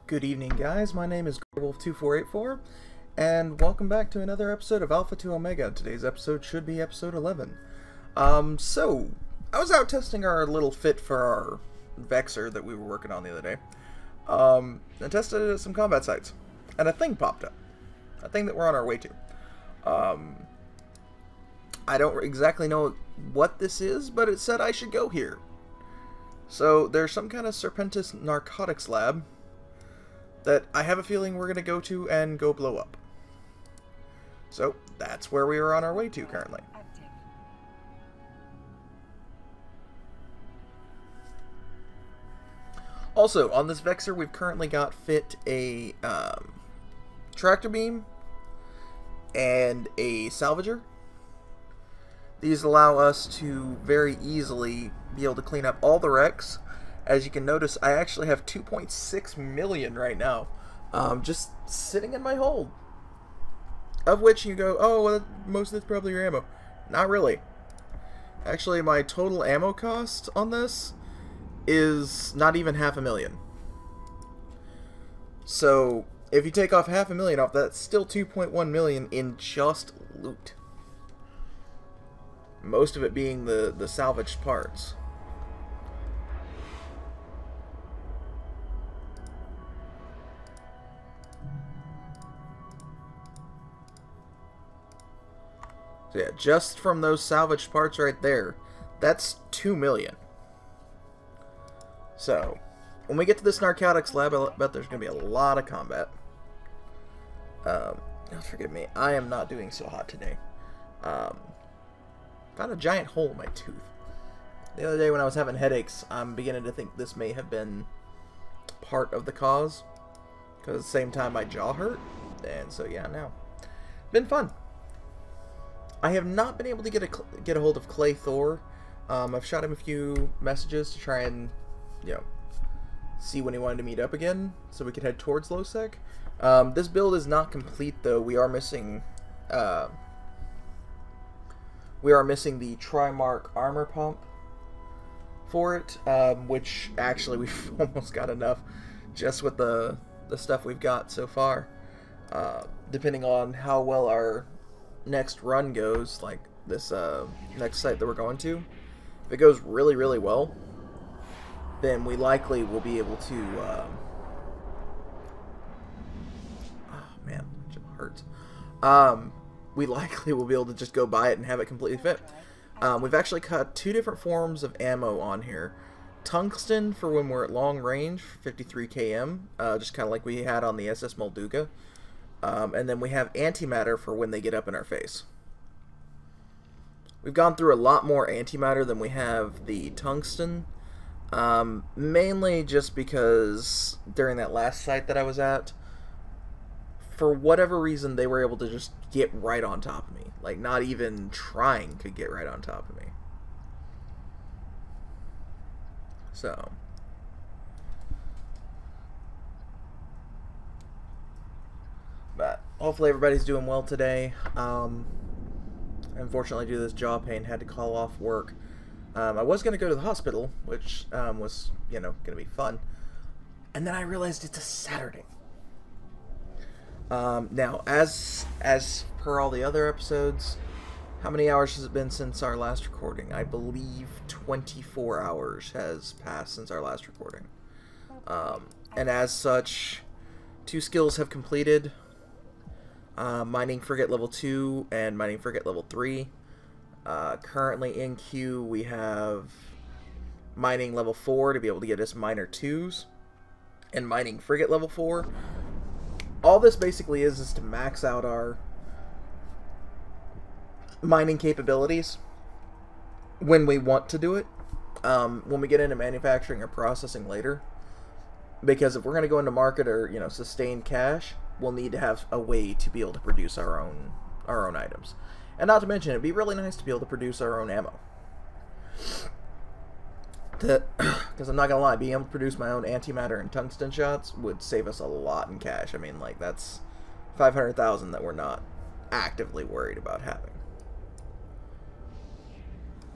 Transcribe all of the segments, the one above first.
Good evening, guys. My name is Wolf2484, and welcome back to another episode of Alpha to Omega. Today's episode should be episode 11. So, I was out testing our little fit for our Vexor that we were working on the other day. And tested it at some combat sites. And a thing popped up. A thing that we're on our way to. I don't exactly know what this is, but it said I should go here. So, there's some kind of Serpentis narcotics lab that I have a feeling we're going to go to and go blow up. So, that's where we are on our way to currently. Also, on this Vexor, we've currently got fit a tractor beam and a salvager. These allow us to very easily be able to clean up all the wrecks. As you can notice, I actually have 2.6 million right now, just sitting in my hold. Of which you go, oh, well, most of it's probably your ammo. Not really. Actually, my total ammo cost on this is not even 500,000. So, if you take off 500,000 off, that's still 2.1 million in just loot. Most of it being the salvaged parts. So yeah, just from those salvaged parts right there, that's 2 million. So, when we get to this narcotics lab, I bet there's going to be a lot of combat. Forgive me, I am not doing so hot today. Got a giant hole in my tooth. The other day when I was having headaches, I'm beginning to think this may have been part of the cause. Because at the same time my jaw hurt. And so yeah, now. Been fun. I have not been able to get a hold of Clay Thor. I've shot him a few messages to try and, see when he wanted to meet up again, so we could head towards Lowsec. This build is not complete though. We are missing the Trimark armor pump for it, which actually we've almost got enough just with the stuff we've got so far. Depending on how well our next run goes, like this next site that we're going to, if it goes really, really well, then we likely will be able to oh man, it hurts. We likely will be able to just go buy it and have it completely fit. We've actually cut two different forms of ammo on here. Tungsten for when we're at long range, 53 km, just kind of like we had on the SS Molduga. And then we have antimatter for when they get up in our face. We've gone through a lot more antimatter than we have the tungsten. Mainly just because during that last site that I was at, for whatever reason, they were able to just get right on top of me. Like, not even trying could get right on top of me. So. But hopefully everybody's doing well today. Unfortunately, due to this jaw pain, had to call off work. I was going to go to the hospital, which was, going to be fun. And then I realized it's a Saturday. Now, as per all the other episodes, how many hours has it been since our last recording? I believe 24 hours has passed since our last recording. And as such, 2 skills have completed. Mining Frigate level 2 and Mining Frigate level 3. Currently in queue we have Mining level 4 to be able to get us Miner 2s. And Mining Frigate level 4. All this basically is to max out our mining capabilities when we want to do it. When we get into manufacturing or processing later. Because if we're going to go into market or, sustain cash, we'll need to have a way to be able to produce our own items. And not to mention, it'd be really nice to be able to produce our own ammo. Because I'm not going to lie, being able to produce my own antimatter and tungsten shots would save us a lot in cash. I mean, like, that's 500,000 that we're not actively worried about having.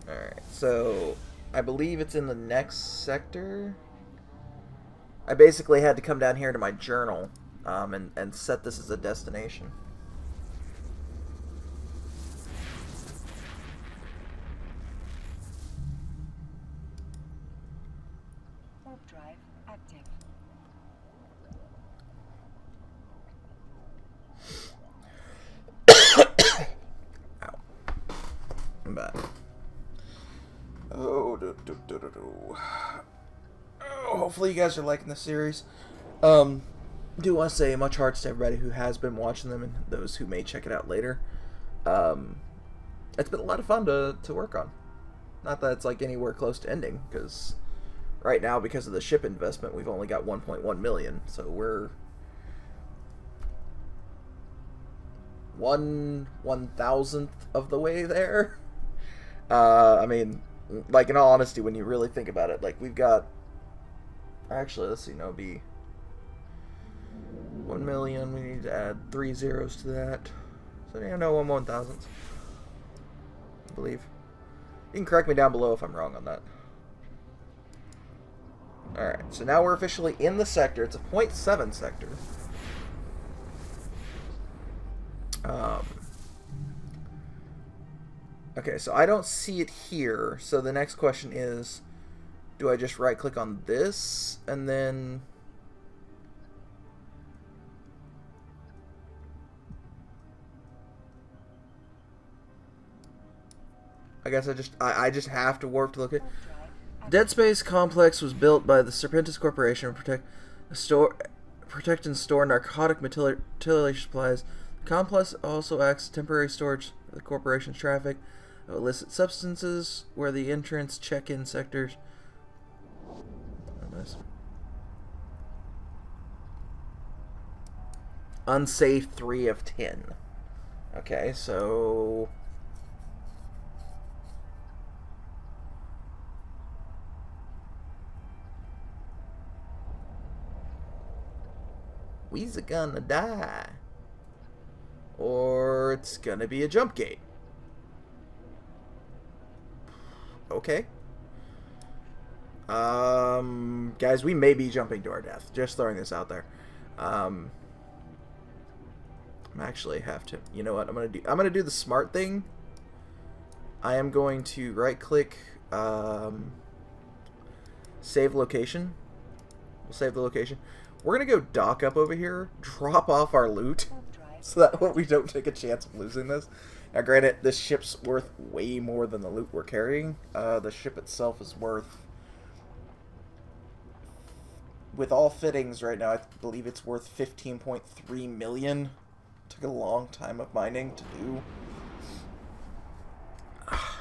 Alright, so I believe it's in the next sector. I basically had to come down here to my journal and set this as a destination. Warp drive active. Ow. I'm back. Oh, hopefully you guys are liking the series. Do want to say much hearts to everybody who has been watching them and those who may check it out later. It's been a lot of fun to work on. Not that it's like anywhere close to ending, because right now, because of the ship investment, we've only got 1.1 million, so we're 1/1000th of the way there. I mean, like, in all honesty, when you really think about it, like, we've got, actually, let's see, no, be 1 million, we need to add 3 zeros to that, so yeah, no, 1/1000th, I believe. You can correct me down below if I'm wrong on that. Alright, so now we're officially in the sector. It's a 0.7 sector. Okay, so I don't see it here, so the next question is, do I just right-click on this, and then... I guess I just have to warp to look at... Dead Space Complex was built by the Serpentis Corporation to protect and store narcotic mutilation supplies. The complex also acts as temporary storage for the corporation's traffic of illicit substances, where the entrance check-in sectors... Oh, nice. Unsafe 3 of 10. Okay, so... we's gonna die. Or it's gonna be a jump gate. Okay. Guys, we may be jumping to our death. Just throwing this out there. I'm actually have to, you know what, I'm gonna do the smart thing. I am going to right click, save location. We'll save the location. We're gonna go dock up over here, drop off our loot, so that we don't take a chance of losing this. Now, granted, this ship's worth way more than the loot we're carrying. The ship itself is worth, with all fittings right now, I believe it's worth 15.3 million. Took a long time of mining to do. Ow.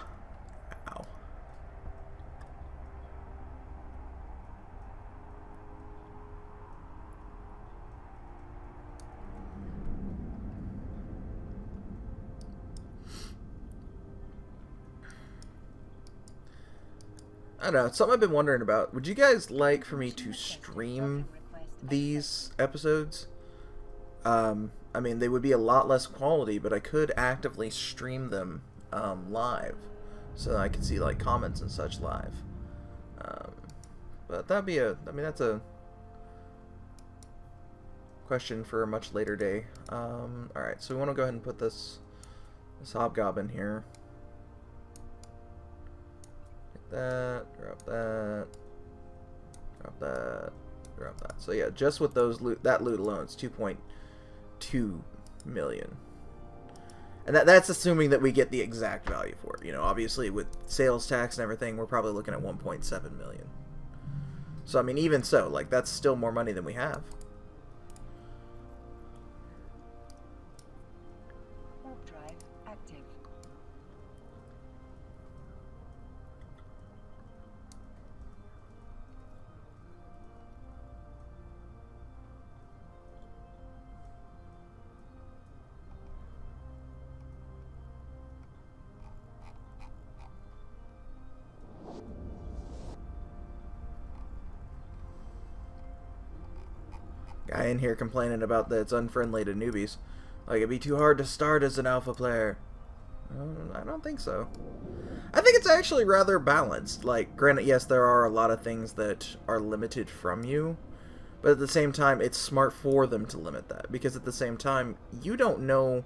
I don't know, it's something I've been wondering about. Would you guys like for me to stream these episodes? I mean, they would be a lot less quality, but I could actively stream them live, so that I could see, like, comments and such live. But that'd be I mean, that's a question for a much later day. Alright, so we want to go ahead and put this hobgoblin here. That, drop that, drop that, drop that. So yeah, just with those that loot alone, it's 2.2 million, and that's assuming that we get the exact value for it. You know, obviously with sales tax and everything, we're probably looking at 1.7 million. So I mean, even so, like, that's still more money than we have. Guy in here complaining about that it's unfriendly to newbies. Like, it'd be too hard to start as an alpha player. I don't think so. I think it's actually rather balanced. Like, granted, yes, there are a lot of things that are limited from you. But at the same time, it's smart for them to limit that, because at the same time, you don't know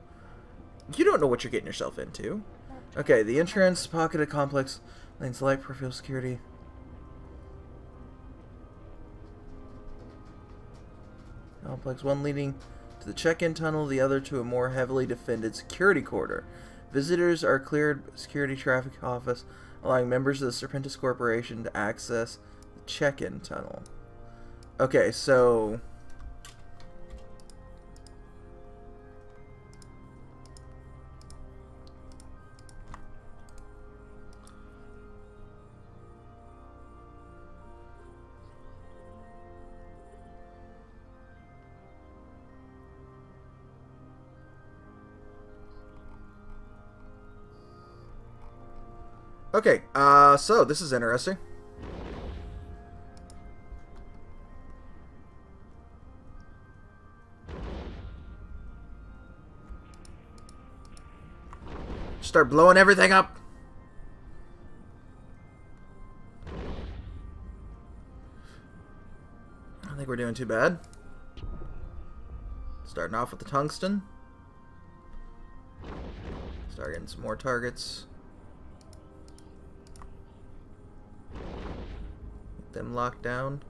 what you're getting yourself into. Okay, the entrance, pocketed complex, lanes light, peripheral security. Complex 1 leading to the check-in tunnel, the other to a more heavily defended security corridor. Visitors are cleared security traffic office, allowing members of the Serpentis Corporation to access the check-in tunnel. Okay, so... Okay, so this is interesting. Start blowing everything up. I don't think we're doing too bad. Starting off with the tungsten. Start getting some more targets. Get them locked down.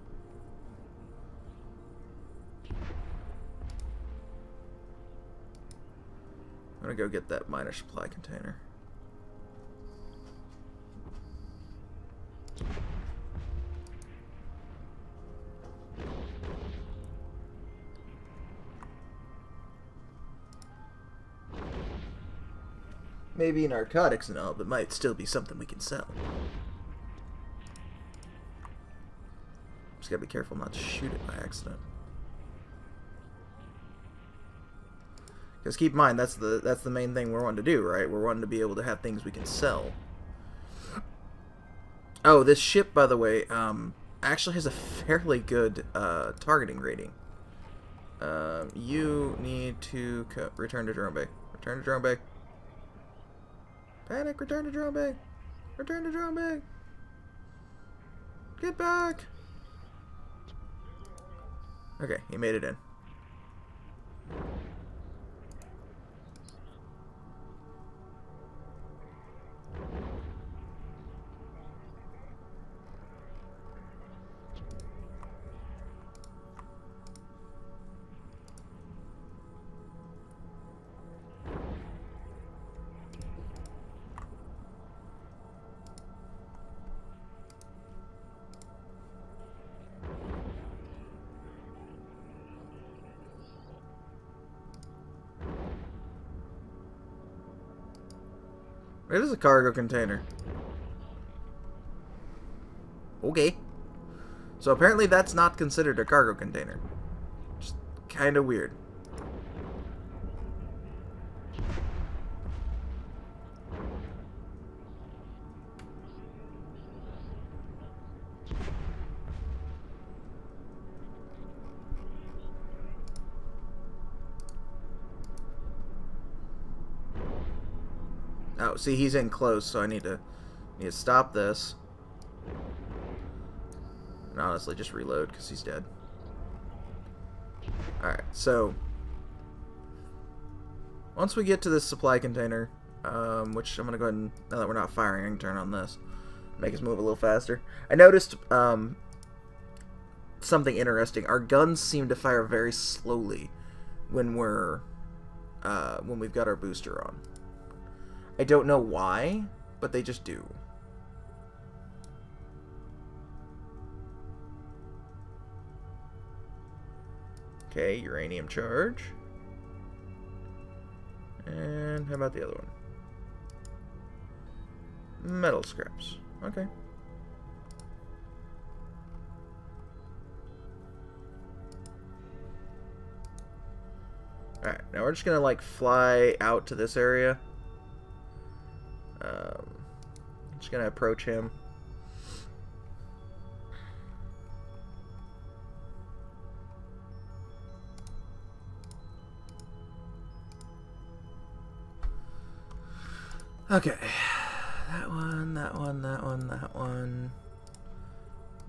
I'm gonna go get that minor supply container. Maybe narcotics and all, but might still be something we can sell. Just gotta be careful not to shoot it by accident. Because keep in mind, that's the main thing we're wanting to do, right? We're wanting to be able to have things we can sell. Oh, this ship, by the way, actually has a fairly good targeting rating. You need to return to drone bay. Return to drone bay. Panic! Return to drone bay. Return to drone bay. Get back. Okay, he made it in. It is a cargo container. Okay. So apparently that's not considered a cargo container. Just kind of weird. Oh, see, he's in close, so I need to stop this. And honestly, just reload, because he's dead. Alright, so... once we get to this supply container, which I'm going to go ahead and, now that we're not firing, I can turn on this. Make us move a little faster. I noticed something interesting. Our guns seem to fire very slowly when we're... when we've got our booster on. I don't know why, but they just do. Okay, uranium charge. And how about the other one? Metal scraps. Okay. Alright, now we're just gonna like fly out to this area. Just gonna approach him. Okay, that one, that one, that one, that one.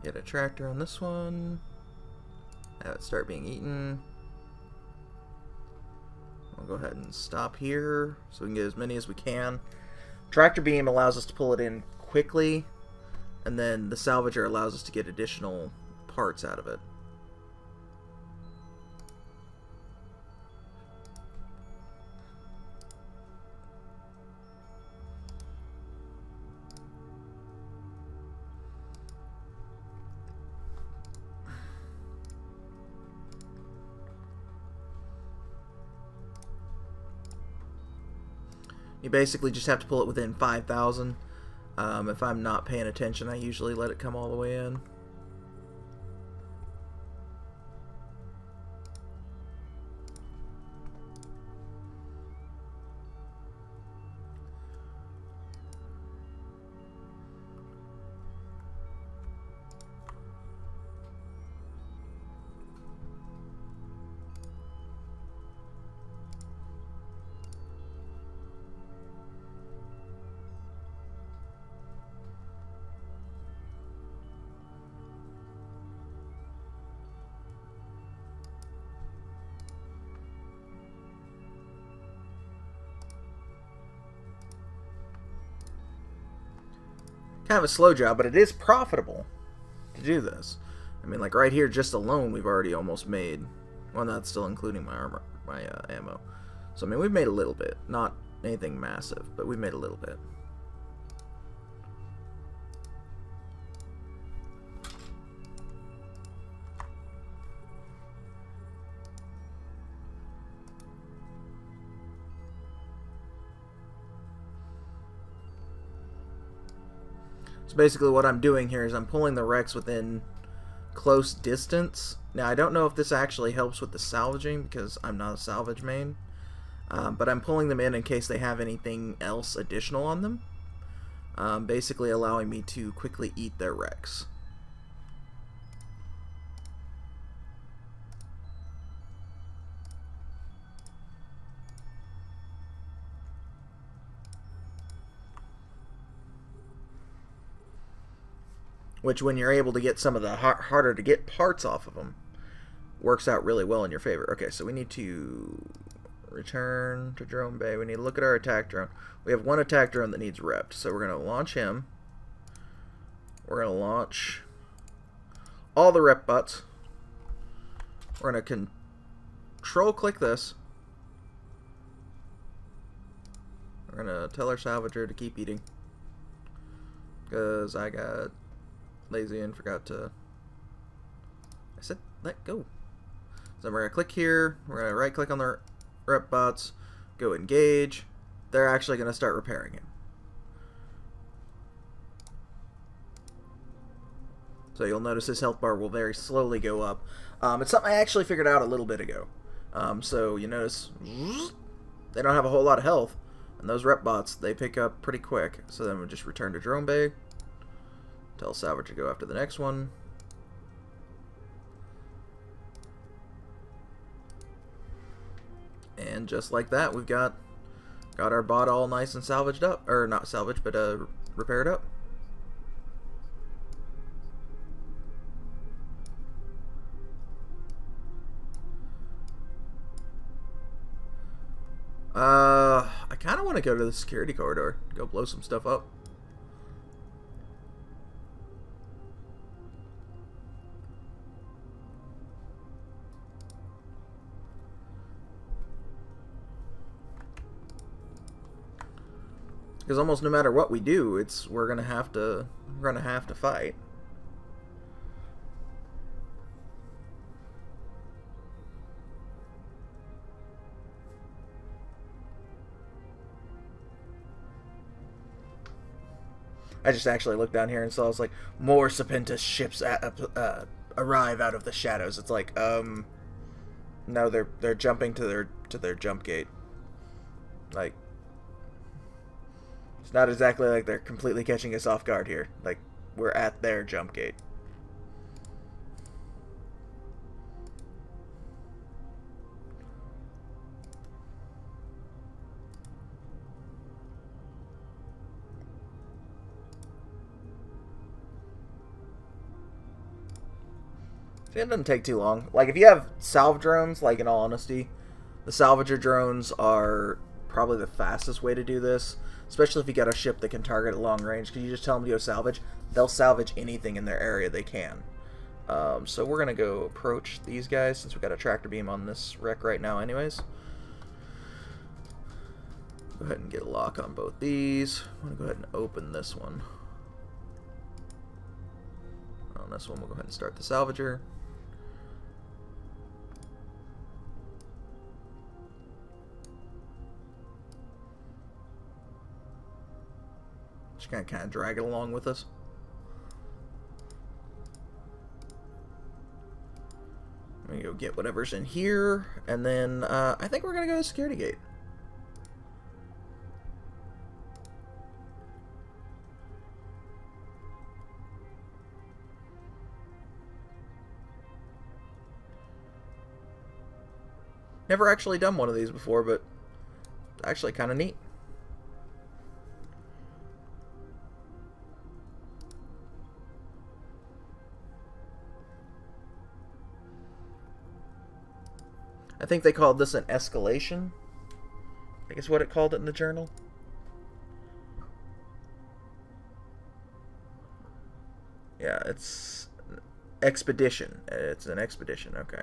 Get a tractor on this one. Have it start being eaten. We'll go ahead and stop here so we can get as many as we can. Tractor beam allows us to pull it in quickly, and then the salvager allows us to get additional parts out of it. You basically just have to pull it within 5,000. If I'm not paying attention, I usually let it come all the way in. Kind of a slow job, but it is profitable to do this. I mean, like right here, just alone, we've already almost made. Well, that's still including my armor, my ammo. So I mean, we've made a little bit, not anything massive, but we've made a little bit. So basically what I'm doing here is I'm pulling the wrecks within close distance. Now I don't know if this actually helps with the salvaging because I'm not a salvage main, but I'm pulling them in case they have anything else additional on them, basically allowing me to quickly eat their wrecks. Which, when you're able to get some of the harder to get parts off of them, works out really well in your favor. Okay, so we need to return to drone bay. We need to look at our attack drone. We have one attack drone that needs repped, so we're going to launch him. We're going to launch all the rep butts. We're going to control click this. We're going to tell our salvager to keep eating, because I got lazy and forgot to. I said let go. So we're gonna click here. We're gonna right click on the rep bots, go engage. They're actually gonna start repairing him. So you'll notice his health bar will very slowly go up. It's something I actually figured out a little bit ago. So you notice they don't have a whole lot of health, and those rep bots, they pick up pretty quick. So then we'll just return to drone bay. Tell Salvage to go after the next one. And just like that, we've got our bot all nice and salvaged up. Or not salvaged, but repaired up. I kind of want to go to the security corridor. Go blow some stuff up. Because almost no matter what we do, we're gonna have to fight. I just actually looked down here and saw it's like Morse Apprenticeships arrive out of the shadows. It's like no, they're jumping to their jump gate. Like, it's not exactly like they're completely catching us off guard here. Like, we're at their jump gate. It doesn't take too long. Like, if you have salve drones, like, in all honesty, the salvager drones are probably the fastest way to do this, especially if you got a ship that can target at long range, because you just tell them to go salvage. They'll salvage anything in their area they can. So we're going to go approach these guys, since we've got a tractor beam on this wreck right now anyways. Go ahead and get a lock on both these. I'm going to go ahead and open this one. On this one, we'll go ahead and start the salvager. Just gonna kind of drag it along with us. Let me go get whatever's in here, and then I think we're gonna go to the security gate. Never actually done one of these before, but actually kind of neat. I think they called this an escalation. I guess what it called it in the journal. Yeah, it's an expedition. It's an expedition, okay.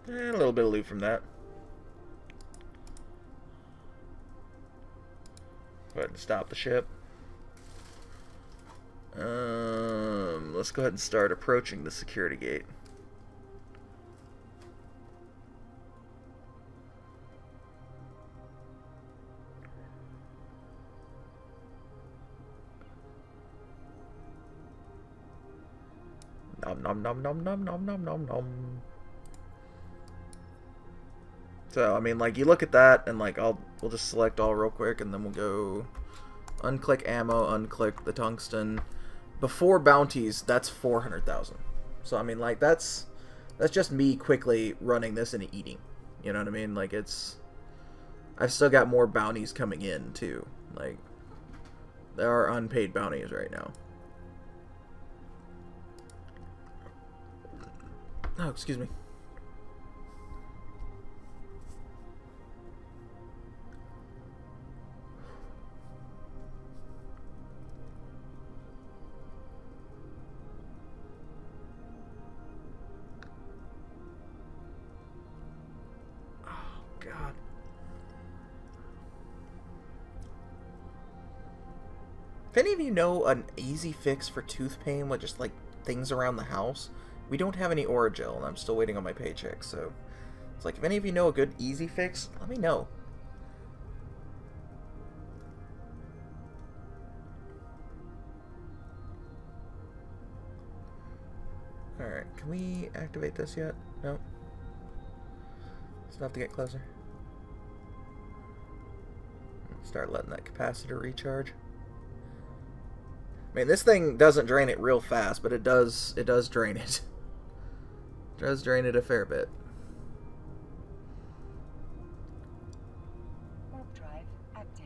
And a little bit of loot from that. Go ahead and stop the ship. Let's go ahead and start approaching the security gate. Nom nom nom nom nom nom nom nom nom. So, I mean, like, you look at that, and, like, we'll just select all real quick, and then we'll go unclick ammo, unclick the tungsten. Before bounties, that's 400,000. So, I mean, like, that's just me quickly running this and eating. You know what I mean? Like, I've still got more bounties coming in, too. Like, there are unpaid bounties right now. Oh, excuse me. God. If any of you know an easy fix for tooth pain with just like things around the house, we don't have any Oragel and I'm still waiting on my paycheck, so it's like if any of you know a good easy fix, let me know. Alright, can we activate this yet? No. Still have to get closer. Start letting that capacitor recharge. I mean, this thing doesn't drain it real fast, but it does drain it. It does drain it a fair bit. Warp drive active.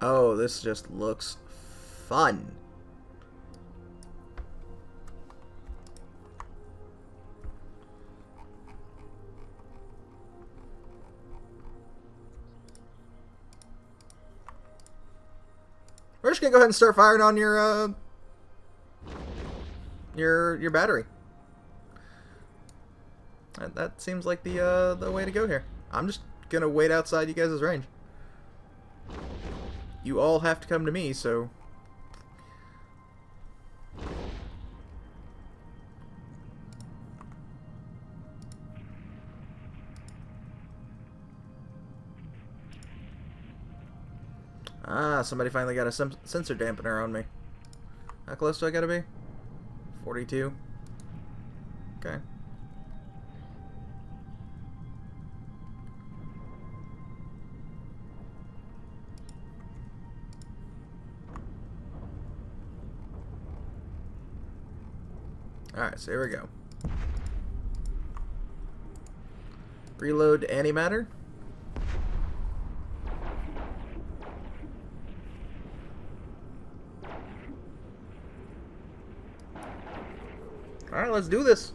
Oh, this just looks fun. We're just gonna go ahead and start firing on your battery. That seems like the way to go here. I'm just gonna wait outside you guys' range. You all have to come to me, so... Ah, somebody finally got a sensor dampener on me. How close do I gotta be? 42. Okay. Alright, so here we go. Reload antimatter. Alright, let's do this.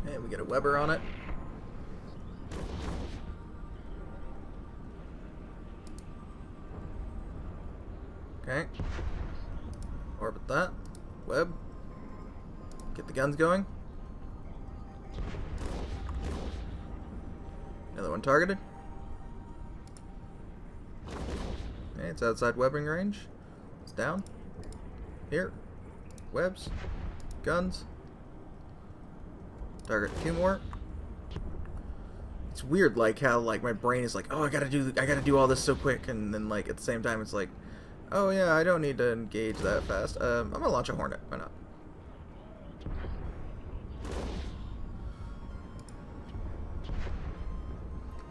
Okay, we get a Weber on it. Okay. Orbit that. Web. Get the guns going. Another one targeted. Okay, it's outside webbing range. It's down. Here. Webs. Guns. Target 2 more. It's weird, like how like my brain is like, oh, I gotta do all this so quick, and then like at the same time it's like, oh yeah, I don't need to engage that fast. I'm gonna launch a Hornet. Why not?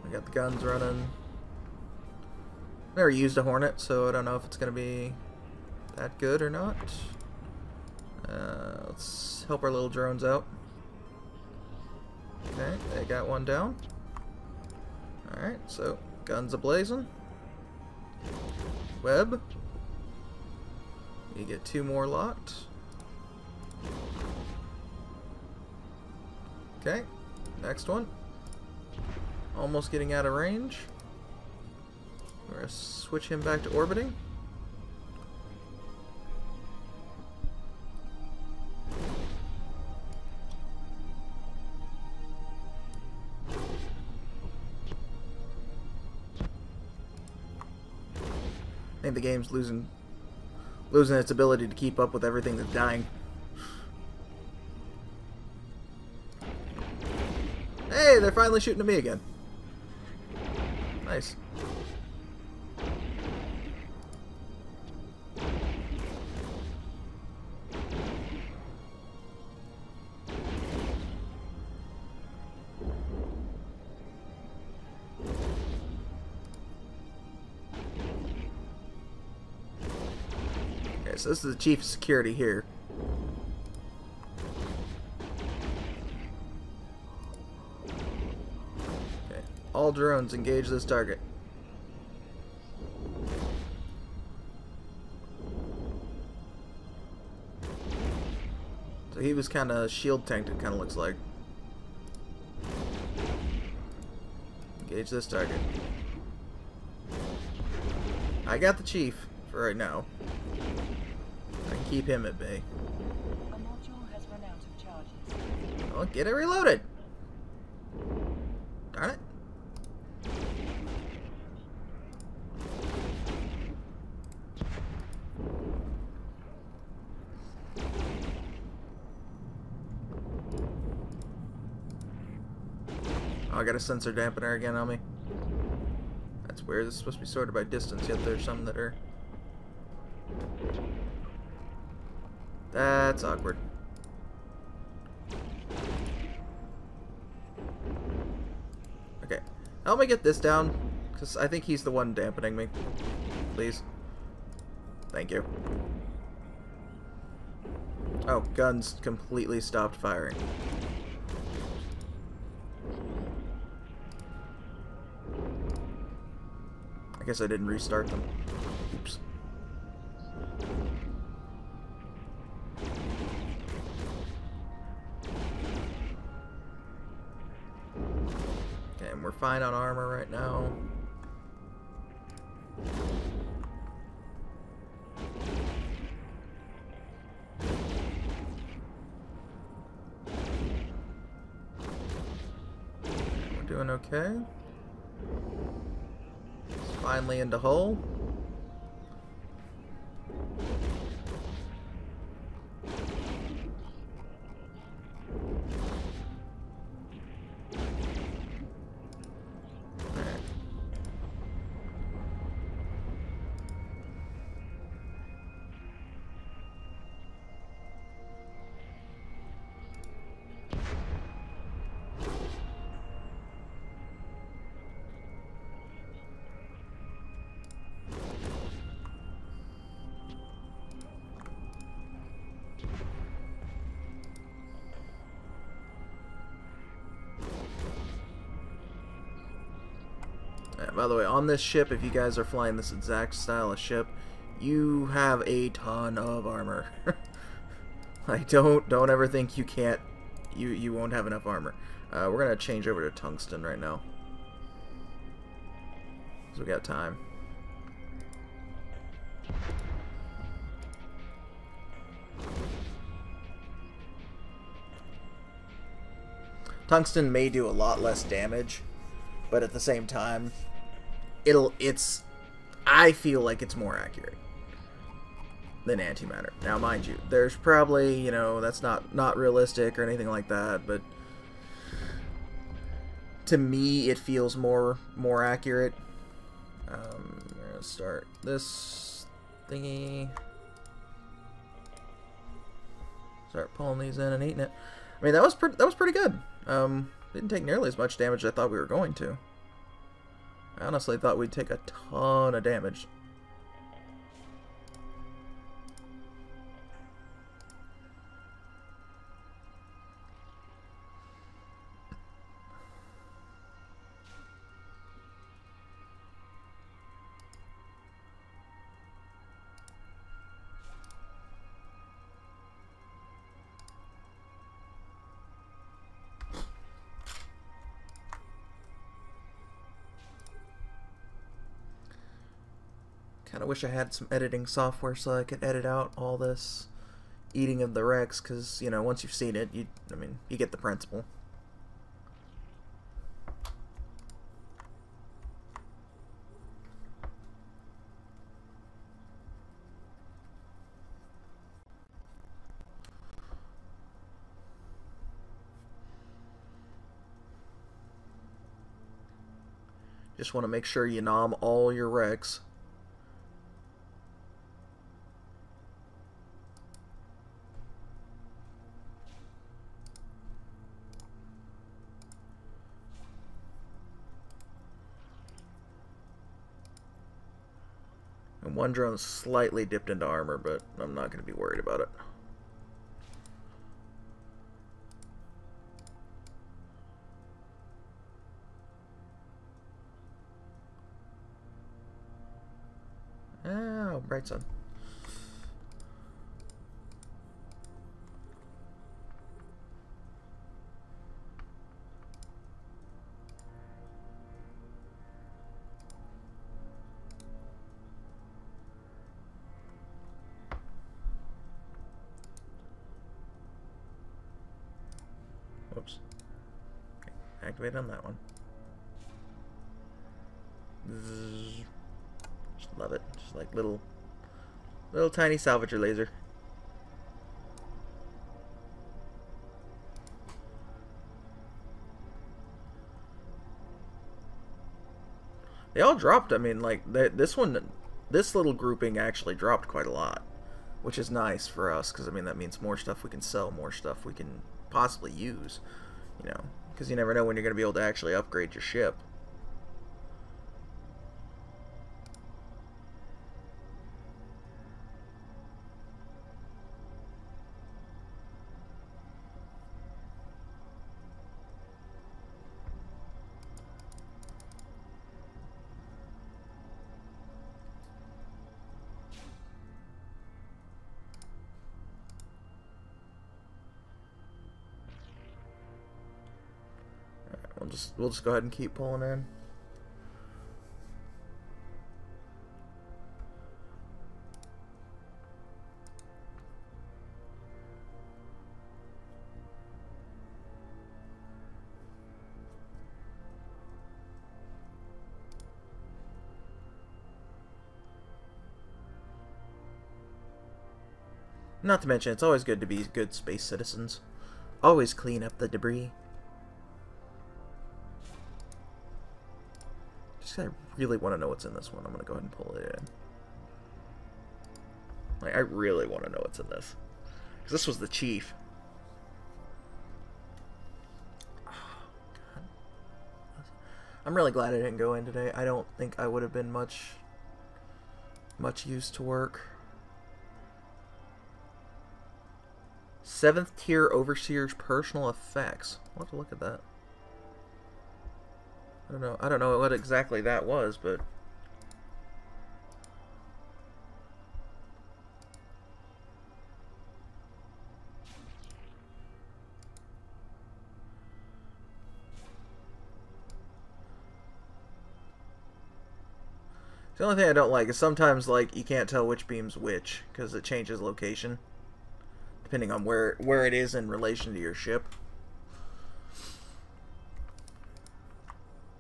We got the guns running. Never used a Hornet, so I don't know if it's gonna be that good or not. Let's help our little drones out. Okay, they got one down. Alright, so guns a-blazing. Web. You get 2 more locked. Okay, next one. Almost getting out of range. We're going to switch him back to orbiting. I think the game's losing its ability to keep up with everything that's dying. Hey, they're finally shooting at me again. Nice. So this is the chief of security here. Okay. All drones engage this target. So he was kind of shield tanked, it kind of looks like. Engage this target. I got the chief for right now. Keep him at bay. A module has run out of charges. Oh, get it reloaded. Darn it. Oh, I got a sensor dampener again on me. That's weird. This is supposed to be sorted by distance, yet there's some that are... That's awkward. Okay. Help me get this down, because I think he's the one dampening me. Please. Thank you. Oh, guns completely stopped firing. I guess I didn't restart them. Oops. Okay, and we're fine on armor right now. doing okay. Finally into hull. By the way, on this ship, if you guys are flying this exact style of ship, you have a ton of armor. Like, don't ever think you can't, you won't have enough armor. We're gonna change over to Tungsten right now, so we got time. Tungsten may do a lot less damage, but at the same time, I feel like it's more accurate than antimatter. Now, mind you, there's probably, you know, that's not realistic or anything like that, but to me, it feels more accurate. We're gonna start this thingy. Start pulling these in and eating it. I mean, that was pretty good. Didn't take nearly as much damage as I thought we were going to. I honestly thought we'd take a ton of damage. Kind of wish I had some editing software so I could edit out all this eating of the wrecks, because, you know, once you've seen it, you get the principle. Just want to make sure you nom all your wrecks. And one drone slightly dipped into armor, but I'm not going to be worried about it. Oh, bright sun. Oops. Okay. Activate on that one. Zzz. Just love it. Just like little tiny salvager laser. They all dropped. I mean, like this little grouping actually dropped quite a lot, which is nice for us, because I mean that means more stuff we can sell, more stuff we can possibly use, you know, because you never know when you're going to be able to actually upgrade your ship. We'll just go ahead and keep pulling in. Not to mention, it's always good to be good space citizens. Always clean up the debris. Just I really want to know what's in this one. I'm going to go ahead and pull it in. Like, I really want to know what's in this. Because this was the chief. I'm really glad I didn't go in today. I don't think I would have been much use to work. 7th tier overseer's personal effects. I'll have to look at that. I don't know what exactly that was, but the only thing I don't like is sometimes, like, you can't tell which beam's which because it changes location depending on where it is in relation to your ship.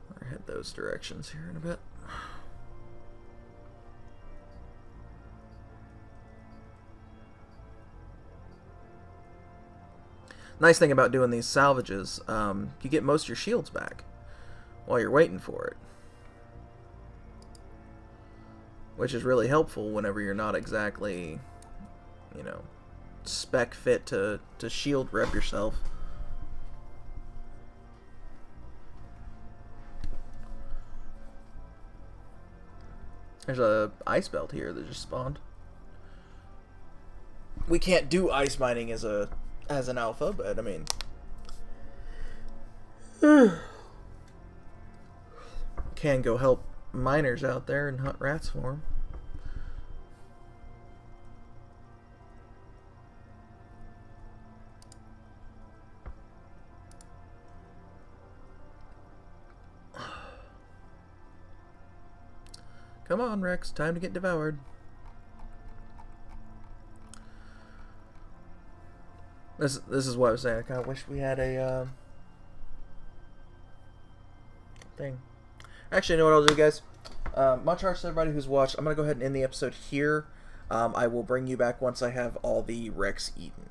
I'll head those directions here in a bit. Nice thing about doing these salvages, you get most of your shields back while you're waiting for it. Which is really helpful whenever you're not exactly, you know, spec fit to shield rep yourself. There's a ice belt here that just spawned. We can't do ice mining as an alpha, but I mean, can go help miners out there and hunt rats for them. Come on, Rex, time to get devoured. This is what I was saying. I kind of wish we had a thing. Actually, you know what I'll do, guys? Much hearts to everybody who's watched. I'm going to go ahead and end the episode here. I will bring you back once I have all the Rex eaten.